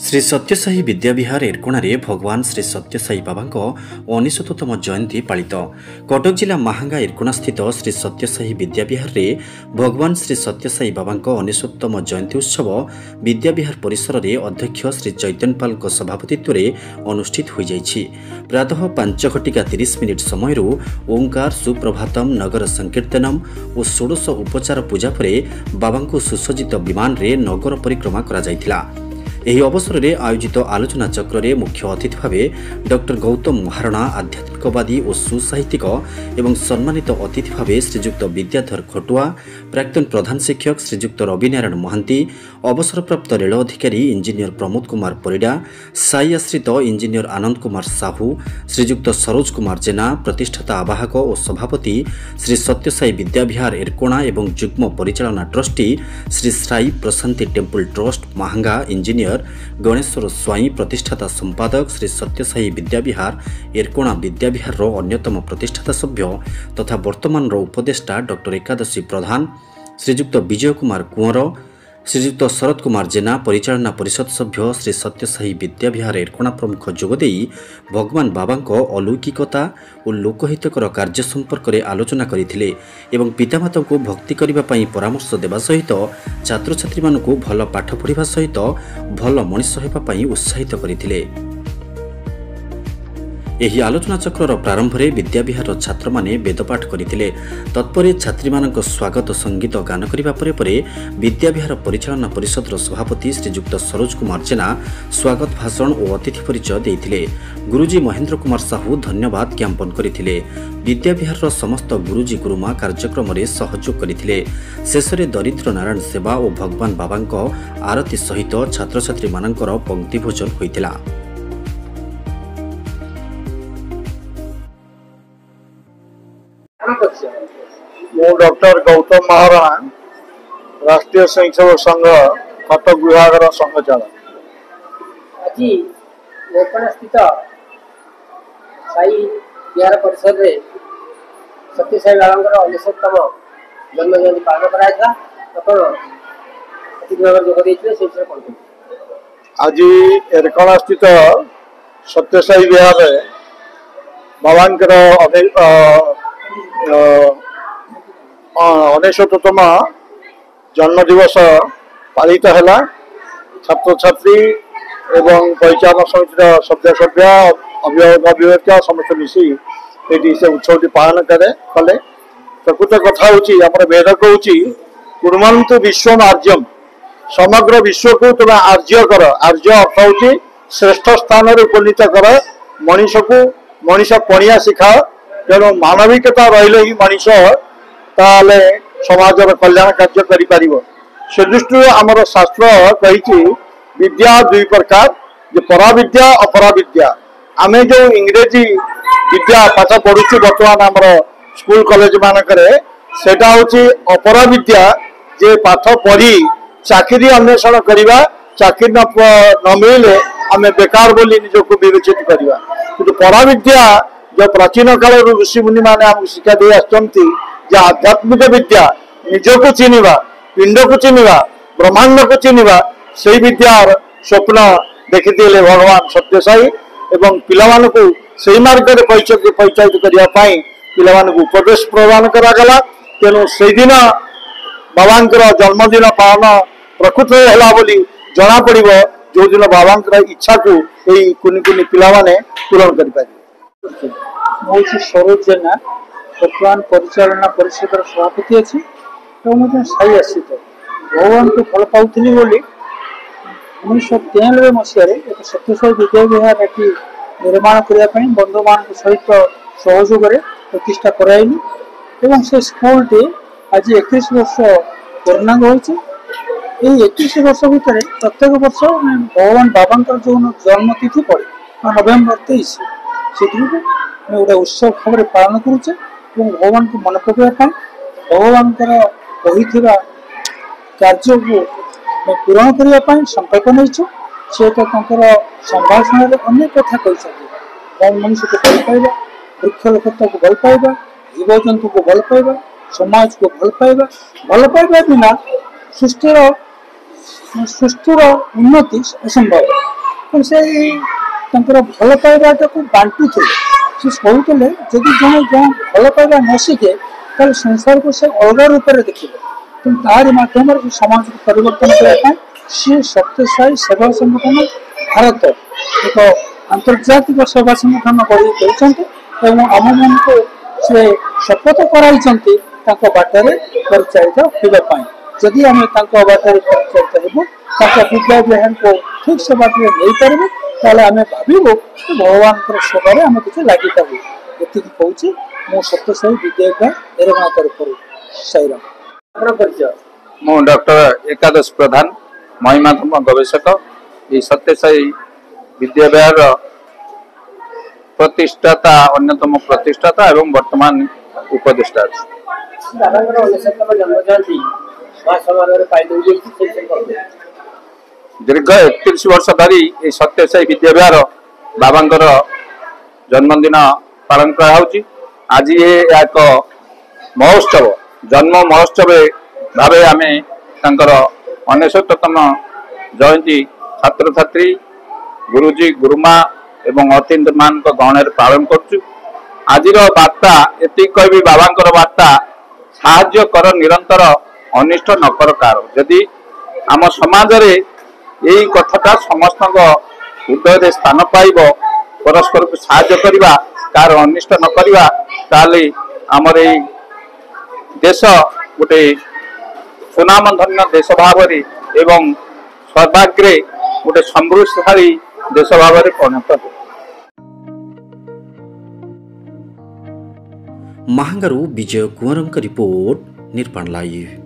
श्री सत्यसाई विद्याविहार एरकोणारे भगवान श्री सत्यसाई बाबा 99तम जयंती पालित। कटक जिला महांगा एरकोणा स्थित श्री सत्यसाई विद्याविहार रे भगवान श्री सत्यसाई बाबा 99तम जयंती उत्सव विद्याविहार परिसर रे अध्यक्ष श्री चैतन्यपाल सभापतित्व रे अनुष्ठित हो जाइछि। प्रातः 5:30 समय ओंकार सुप्रभातम नगर संकीर्तनम और 16 उपचार पूजा पर बाबा को सुसज्जित विमान रे नगर परिक्रमा करा जाइथिला। एही अवसर में आयोजित आलोचना चक्र रे मुख्य अतिथि भावे डॉक्टर गौतम महारणा आध्यात्मिकवादी और सुसाहित्यिक एवं सम्मानित अतिथि भावे श्रीजुक्त विद्याधर खटुआ, प्राक्तन प्रधान शिक्षक श्रीजुक्त रविनारायण महांती, अवसरप्राप्त रेल अधिकारी इंजीनियर प्रमोद कुमार परिडा, साई आश्रित इंजीनियर आनंद कुमार साहू, श्रीजुक्त सरोज कुमार जेना, प्रतिष्ठाता आवाहक और सभापति श्री सत्यसाई विद्याविहार एरकोणा एवं युग्म परिचालना trustee Shri Sai Prashanti temple trust Mahanga engineer Ganeshwar Swain, प्रतिष्ठाता संपादक श्री सत्यसाई विद्याविहार एरकोणा विद्याविहार अन्यतम प्रतिष्ठाता सभ्य तथा वर्तमान उपदेष्टा डॉक्टर एकादशी प्रधान, श्रीजुक्त विजय कुमार कुंवर, श्रीजुक्त शरद कुमार जेना, परिचालना परिषद सभ्य श्री सत्यसाई विद्याविहार एरकोणा प्रमुख जोगदे भगवान बाबा अलौकिकता और लोकहितकर कार्य संपर्क में आलोचना करथिले एवं पितामाता को भक्ति करने परामर्श देवा सहित छात्र छात्री मानक भल पाठ पढ़ा सहित भल मनीष होगापी उत्साहित करथिले। एही आलोचना चक्र प्रारंभ में विद्याविहार छात्र माने वेदपाठ करथिले। तत्परे छात्री मानक स्वागत संगीत गान करिबा परे विद्याविहार परिचालना परिषद सभापति श्रीजुक्त सरोज कुमार जेना स्वागत भाषण और अतिथि परिचय देथिले। गुरुजी महेंद्र कुमार साहू धन्यवाद ज्ञापन करथिले। विद्याविहार समस्त गुरुजी गुरुमा कार्यक्रम में सहयोग करथिले। शेष में दरिद्र नारायण सेवा और भगवान बाबा आरती सहित छात्र छात्री मानकर पंक्ति भोजन होइतिला। डॉक्टर गौतम महाराणा राष्ट्रीय स्वयंसेवक संघ कटक विभाग संघचालक। आज एरकोणा स्थित साई विहार परिसर रे सत्यसाई बाबा 99तम जन्म जयंती पालन कराया। आज एरकोणा स्थित सत्यसाई विहार बाबा 99तम जन्म दिवस पालित है। छात्र छात्री एवं परिचालन समिति सदस्य सभ्य अभिभावक अभिभावक समस्त मिसी ये उत्सव पालन कले। प्रकृत कथा हूँ वेद कहूँ कुर्वन्तु विश्वम आर्यम, समग्र विश्व को तुम आर्य कर। आर्य अर्थ हूँ श्रेष्ठ स्थान उपनीत कर। मनीष को मनीष पणिया शिखाओ। तेणु मानविकता रहिले ही मनीष ताले समाजर कल्याण कार्य करि। से दृष्टि आमर शास्त्र कही विद्या दुई प्रकार, जो पराविद्या अपराविद्या। आमे जो इंग्रेजी विद्या पाठ पढ़ुचु बर्तमान आमर स्कूल कॉलेज मानकरे सेटा होची अपराविद्या, जे पाठ पढ़ी चाकरी अन्वेषण करिबा, चाकरी न मिले आमे बेकार बोली निजको विवेचित करिबा। किंतु पराविद्या जो प्राचीन काल ऋषि मुनि माने आमको शिक्षा दे आछंती, जे आध्यात्मिक विद्या निजको चिनिबा, पिंड को चिनिबा, ब्रह्मांड को चिनिबा, से विद्यार स्वप्न देखिथिले भगवान सत्यसाई एवं पिलामानकु सेही मार्ग रे परिचालित करिया पई पिलामानकु उपदेश प्रदान करागला। तेणु से दिन बाबांकर जन्मदिन पालन प्रकृत होला बोली जना पड़िबो, जो दिन बाबांकर इच्छा को एही कुनि कुनि पिलामाने पूरण करि पारि। हूँ सरोज जेना, वर्तमान परिचालना परिषद सभापति अच्छी साई आश्रित। भगवान को भल पाऊली बोली 1993 मसीह एक सत्यसाई विद्याविहार एटी निर्माण करने बंधु मान सहित सहयोग प्रतिष्ठा कराइली एवं से स्कूल टी आज 21 वर्ष पूर्णांग हो। 21 वर्ष भितर प्रत्येक वर्ष भगवान बाबा जो जन्मतिथि पड़े नवेम्बर 23 से गोटे उत्सव भाव में पालन करुचे। भगवान को मन पकड़ा भगवान कार्य को पूरण करने संकल्प नहीं से संभाषण में अनेक कथा कही। मनुष्य को भल पाइबा, वृक्षलता को भल पाइबा, जीव जंतु को भल पाइबा, समाज को भल पाइबा बिना सृष्टिर उन्नति असंभव। से भल पाइबाटा को बांटुले से कहते जदि जड़े जो भल पाइबा न शिखे तो संसार को से अलग रूप में देखिए तेणु तार मध्यम समाज को परिवर्तन करने सी सत्यसाई सेवा संगठन भारत एक आंतर्जातिक सेवा संगठन कर आम मान को से शपथ कराई बाटर परिचालित होगापी जदि आम बाटर परिचालित हो विद्या विहार को ठीक से बाटर नहीं पारे ताले आम भाव भगवान सेवार आम किसी लगी पाबू ये कौच मो सत्यसाई विद्या विहार एरगणा तरफ साईराम मु डॉक्टर एकादश प्रधान महिमाधर्म गवेषक ये सत्यसाई विद्या विहार प्रतिष्ठाता अन्यतम प्रतिष्ठाता एवं वर्तमान उपदेष्टा दीर्घ 31 वर्ष धरी ये सत्यसाई विद्या विहार बाबांकर जन्मदिन पालन कर आज ये एक महोत्सव जन्म महोत्सव भाव आम तर 69तम जयंती छात्र छात्री गुरुजी गुरुमा एवं अतिथि मान गहण पालन कर आज बार्ता ये कह बाबा बार्ता साहाय्य कर निरंतर अनिष्ट न कर कार जदि आम समाज रे यही कथाटा समस्त हृदय स्थान पाइब परस्पर को साहाय्य करवा कार अनिष्ट न करवा ताले आमर ये देश गोटे सुनामधन्य देश भाव एवं सर्वाग्रे गोटे समृद्धशाली देश भाव परिणत हो। महांगारू विजय कुंवरंक रिपोर्ट निर्माण लाइव।